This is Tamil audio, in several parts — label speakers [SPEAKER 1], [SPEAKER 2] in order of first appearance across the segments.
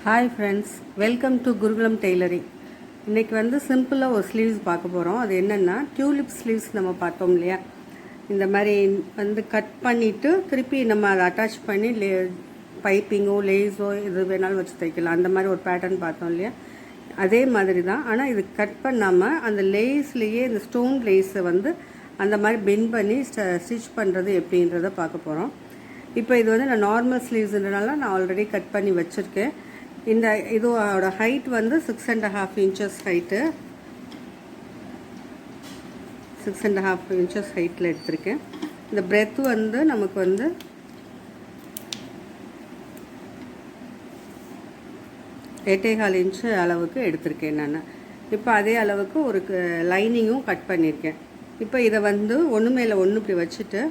[SPEAKER 1] Hi friends, welcome to Gurukulam tailoring. இன்றைக்கி வந்து சிம்பிளாக ஒரு ஸ்லீவ்ஸ் பார்க்க போகிறோம். அது என்னென்னா டியூலிப் ஸ்லீவ்ஸ் நம்ம பார்த்தோம் இல்லையா, இந்த மாதிரி வந்து கட் பண்ணிவிட்டு திருப்பி நம்ம அதை அட்டாச் பண்ணி பைப்பிங்கோ லேஸோ எது வேணாலும் வச்சு தைக்கலாம். அந்த மாதிரி ஒரு பேட்டர்ன் பார்த்தோம் இல்லையா, அதே மாதிரி தான். ஆனால் இது கட் பண்ணாமல் அந்த லேஸ்லேயே இந்த ஸ்டோன் லேஸை வந்து அந்த மாதிரி பெண்ட் பண்ணி ஸ்டிச் பண்ணுறது எப்படின்றத பார்க்க போகிறோம். இப்போ இது வந்து நான் நார்மல் ஸ்லீவ்ஸ்ன்றனால நான் ஆல்ரெடி கட் பண்ணி வச்சுருக்கேன். இந்த இதோட ஹைட் வந்து 6.5 inches ஹைட்டு, 6.5 inches ஹைட்டில் எடுத்திருக்கேன். இந்த பிரெத் வந்து நமக்கு வந்து 8.25 inch அளவுக்கு எடுத்திருக்கேன் நான். இப்போ அதே அளவுக்கு ஒரு லைனிங்கும் கட் பண்ணியிருக்கேன். இப்போ இதை வந்து ஒன்று மேலே ஒன்று இப்படி வச்சுட்டு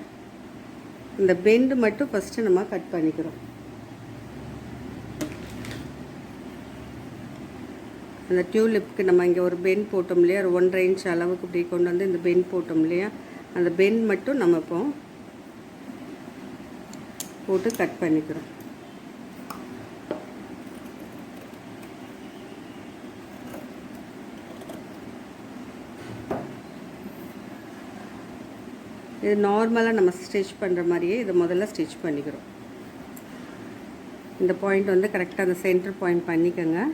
[SPEAKER 1] இந்த பெண்டு மட்டும் ஃபஸ்ட்டு நம்ம கட் பண்ணிக்கிறோம். அந்த டியூலிப்க்கு நம்ம இங்கே ஒரு பெண்ட் போட்டோம் இல்லையா, ஒரு 1.5 inch அளவுக்கு இப்படி கொண்டு வந்து இந்த பெண்ட் போட்டோம் இல்லையா, அந்த பெண்ட் மட்டும் நம்ம இப்போ போட்டு கட் பண்ணிக்கிறோம். இது நார்மலாக நம்ம ஸ்டிச் பண்ணுற மாதிரியே இதை முதல்ல ஸ்டிச் பண்ணிக்கிறோம். இந்த பாயிண்ட் வந்து கரெக்டாக அந்த சென்டர் பாயிண்ட் பண்ணிக்கோங்க.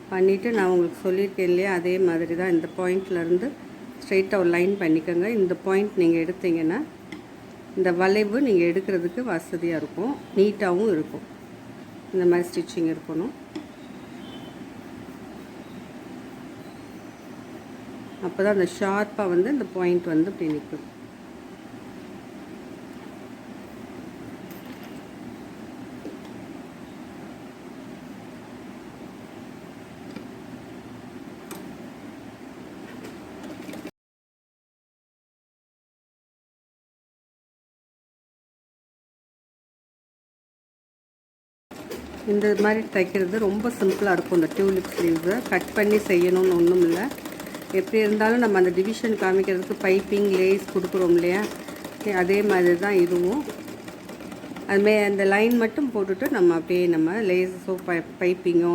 [SPEAKER 1] பண்ணிவிட்டு நான் உங்களுக்கு சொல்லியிருக்கேன் இல்லையா, அதே மாதிரி தான் இந்த பாயிண்ட்லேருந்து ஸ்ட்ரெயிட்டாக ஒரு லைன் பண்ணிக்கோங்க. இந்த பாயிண்ட் நீங்கள் எடுத்தீங்கன்னா இந்த வளைவு நீங்கள் எடுக்கிறதுக்கு வசதியாக இருக்கும், நீட்டாகவும் இருக்கும். இந்த மாதிரி ஸ்டிச்சிங் இருக்கணும். அப்போ தான் அந்த ஷார்ப்பாக வந்து இந்த பாயிண்ட் வந்து இப்படி நிற்கும். இந்த மாதிரி தைக்கிறது ரொம்ப சிம்பிளாக இருக்கும். இந்த டியூலிப் ஸ்லீவ்ஸை கட் பண்ணி செய்யணும்னு ஒன்றும் இல்லை. எப்படி இருந்தாலும் நம்ம அந்த டிவிஷன் காமிக்கிறதுக்கு பைப்பிங் லேஸ் கொடுக்குறோம் இல்லையா, அதே மாதிரி தான் இதுவும். அதுமாரி அந்த லைன் மட்டும் போட்டுட்டு நம்ம அப்படியே நம்ம லேஸோ பைப்பிங்கோ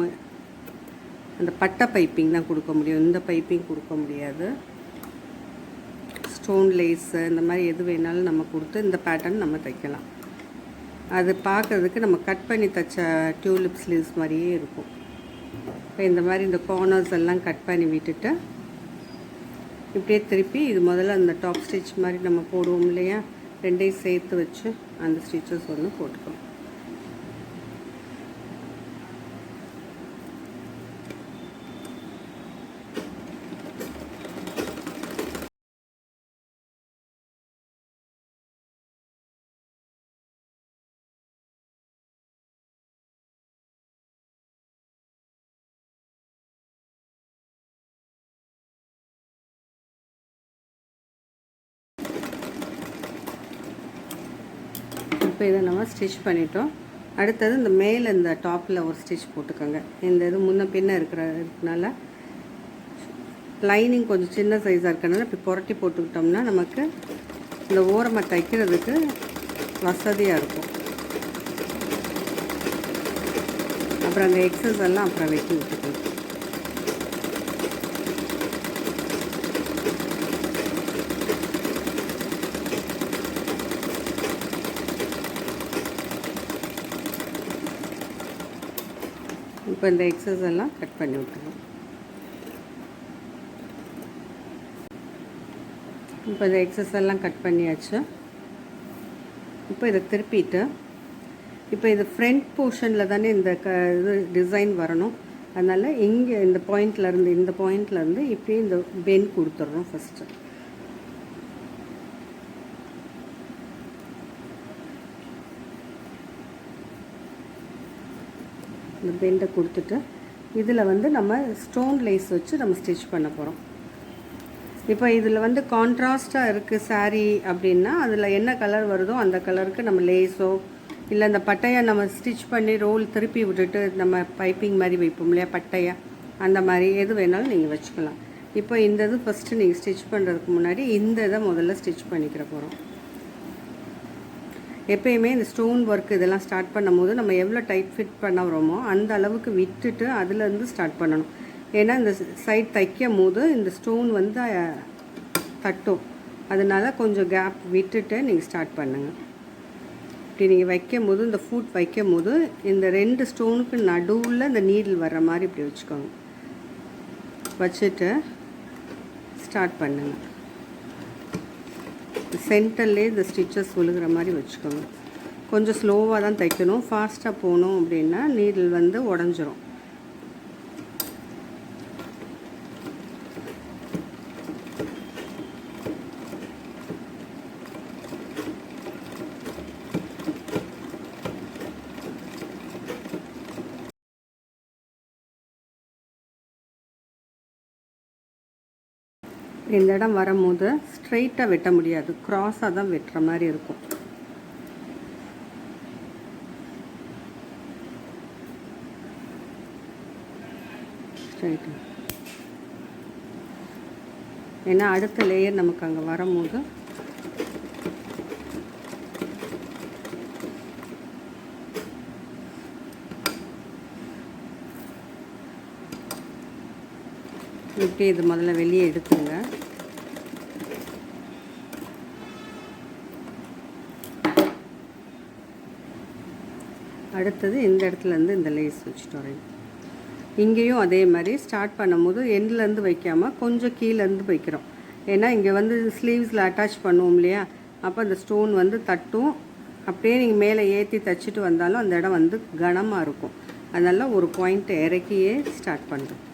[SPEAKER 1] அந்த பட்டை பைப்பிங் தான் கொடுக்க முடியும். இந்த பைப்பிங் கொடுக்க முடியாது. ஸ்டோன் லேஸு இந்த மாதிரி எது வேணாலும் நம்ம கொடுத்து இந்த பேட்டர்ன் நம்ம தைக்கலாம். அது பார்க்குறதுக்கு நம்ம கட் பண்ணி தைச்ச டியூலிப் ஸ்லீவ்ஸ் மாதிரியே இருக்கும். இப்போ இந்த மாதிரி இந்த கார்னர்ஸ் எல்லாம் கட் பண்ணி விட்டுட்டு இப்படியே திருப்பி இது முதல்ல அந்த டாப் ஸ்டிச் மாதிரி நம்ம போடுவோம் இல்லையா, ரெண்டையும் சேர்த்து வச்சு அந்த ஸ்டிச்சஸ் ஒன்று போட்டுக்கலாம். இப்போ இதை நம்ம ஸ்டிச் பண்ணிட்டோம். அடுத்தது இந்த மேலே இந்த டாப்பில் ஒரு ஸ்டிச் போட்டுக்கோங்க. இந்த இது முன்ன பின்ன இருக்கிறதுனால லைனிங் கொஞ்சம் சின்ன சைஸாக இருக்கிறதுனால இப்படி புரட்டி போட்டுக்கிட்டோம்னா நமக்கு இந்த ஓரமாக தைக்கிறதுக்கு வசதியாக இருக்கும். அப்புறம் அந்த எக்ஸஸ் எல்லாம் அப்புறம் வெட்டி விட்டுக்கணும். இப்போ இந்த எக்ஸஸ் எல்லாம் கட் பண்ணி விட்டுருவோம். இப்போ இந்த எக்ஸஸ் எல்லாம் கட் பண்ணியாச்சு. இப்போ இதை திருப்பிட்டு இப்போ இது ஃப்ரண்ட் போர்ஷனில் தானே இந்த இது டிசைன் வரணும். அதனால் இங்கே இந்த பாயிண்ட்லேருந்து இப்படி இந்த பெண்ட் கொடுத்துட்றோம். ஃபஸ்ட்டு இந்த பெண்டை கொடுத்துட்டு இதில் வந்து நம்ம ஸ்டோன் லேஸ் வச்சு நம்ம ஸ்டிச் பண்ண போகிறோம். இப்போ இதில் வந்து கான்ட்ராஸ்ட்டாக இருக்குது சாரீ அப்படின்னா அதில் என்ன கலர் வருதோ அந்த கலருக்கு நம்ம லேஸோ இல்லை இந்த பட்டையை நம்ம ஸ்டிச் பண்ணி ரோல் திருப்பி விட்டுட்டு நம்ம பைப்பிங் மாதிரி வைப்போம் இல்லையா, பட்டையை அந்த மாதிரி எது வேணாலும் நீங்கள் வச்சுக்கலாம். இப்போ இந்த இது ஃபஸ்ட்டு நீங்கள் ஸ்டிச் பண்ணுறதுக்கு முன்னாடி இந்த இதை முதல்ல ஸ்டிச் பண்ணிக்கிற போகிறோம். எப்பயுமே இந்த ஸ்டோன் ஒர்க் இதெல்லாம் ஸ்டார்ட் பண்ணும்போது நம்ம எவ்வளோ டைட் ஃபிட் பண்ணுறோமோ அந்த அளவுக்கு விட்டுட்டு அதுலேருந்து ஸ்டார்ட் பண்ணணும். ஏன்னா இந்த சைட் தைக்கும் போது இந்த ஸ்டோன் வந்து தட்டும். அதனால் கொஞ்சம் கேப் விட்டுட்டு நீங்கள் ஸ்டார்ட் பண்ணுங்கள். இப்படி நீங்கள் வைக்கும் போது இந்த ஃபுட் வைக்கும் போது இந்த 2 ஸ்டோனுக்கு நடுவில் இந்த நீடில் வர்ற மாதிரி இப்படி வச்சுக்கோங்க. வச்சுட்டு ஸ்டார்ட் பண்ணுங்கள். சென்டர்லேயே இந்த ஸ்டிச்சஸ் விழுகிற மாதிரி வச்சுக்கோங்க. கொஞ்சம் ஸ்லோவாக தான் தைக்கணும். ஃபாஸ்ட்டாக போகணும் அப்படின்னா நீடில் வந்து உடஞ்சிரும். இந்த இடம் வரும்போது ஸ்ட்ரெயிட்டாக வெட்ட முடியாது, க்ராஸாக தான் வெட்டுற மாதிரி இருக்கும். ஸ்ட்ரெயிட்டாக, ஏன்னா அடுத்த லேயர் நமக்கு அங்கே வரும்போது இப்படி இது முதல்ல வெளியே எடுத்துங்க. அடுத்தது இந்த இடத்துலேருந்து இந்த லேஸ் வச்சுட்டு வரேன். இங்கேயும் அதே மாதிரி ஸ்டார்ட் பண்ணும்போது எண்ட்லேருந்து வைக்காமல் கொஞ்சம் கீழேருந்து வைக்கிறோம். ஏன்னா இங்கே வந்து ஸ்லீவ்ஸில் அட்டாச் பண்ணுவோம் இல்லையா, அப்போ அந்த ஸ்டோன் வந்து தட்டும். அப்படியே நீங்கள் மேலே ஏற்றி தைச்சிட்டு வந்தாலும் அந்த இடம் வந்து கனமாக இருக்கும். அதனால் ஒரு பாயிண்ட் இறக்கியே ஸ்டார்ட் பண்ணுறோம்.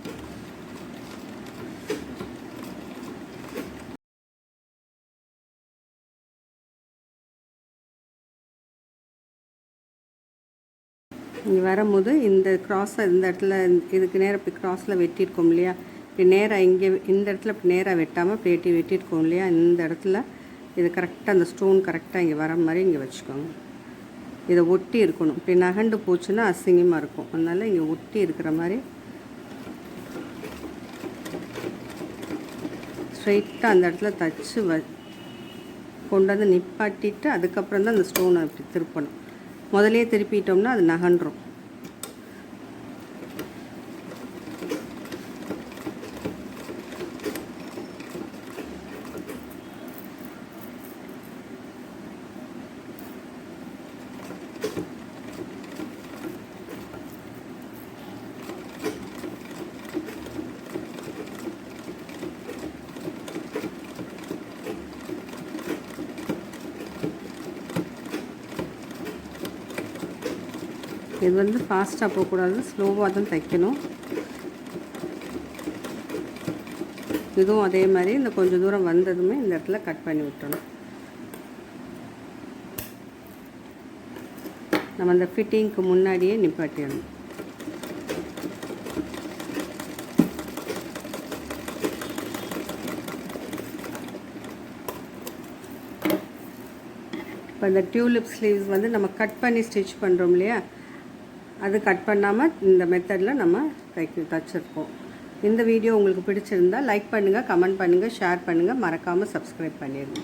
[SPEAKER 1] இங்கே வரும்போது இந்த க்ராஸை இந்த இடத்துல இதுக்கு நேராக இப்படி க்ராஸில் வெட்டியிருக்கோம் இல்லையா, இப்படி நேராக இங்கே இந்த இடத்துல இப்படி நேராக வெட்டாமல் இப்படி வெட்டியிருக்கோம் இல்லையா, இந்த இடத்துல இது கரெக்டாக அந்த ஸ்டோன் கரெக்டாக இங்கே வர மாதிரி இங்கே வச்சுக்கோங்க. இதை ஒட்டி இருக்கணும். இப்படி நகண்டு போச்சுன்னா அசிங்கமாக இருக்கும். அதனால் இங்கே ஒட்டி இருக்கிற மாதிரி ஸ்ட்ரைட்டாக அந்த இடத்துல தச்சு கொண்டு வந்து நிப்பாட்டிட்டு அதுக்கப்புறம் தான் அந்த ஸ்டோனை இப்படி திருப்பணும். முதலே திருப்பிட்டோம்னா அது நகன்றும். இது வந்து ஃபாஸ்ட்டாக போகக்கூடாது, ஸ்லோவாக தான் தைக்கணும். இதுவும் அதே மாதிரி இந்த கொஞ்சம் தூரம் வந்ததுமே இந்த இடத்துல கட் பண்ணி விட்டணும். நம்ம அந்த ஃபிட்டிங்க்கு முன்னாடியே நிப்பாட்டிடணும். இப்போ இந்த டியூலிப் ஸ்லீவ்ஸ் வந்து நம்ம கட் பண்ணி ஸ்டிச் பண்ணுறோம் இல்லையா, அது கட் பண்ணாமல் இந்த மெத்தடில் நம்ம தைச்சிருக்கோம். இந்த வீடியோ உங்களுக்கு பிடிச்சிருந்தால் லைக் பண்ணுங்கள், கமெண்ட் பண்ணுங்கள், ஷேர் பண்ணுங்கள், மறக்காமல் சப்ஸ்கிரைப் பண்ணிடுங்க.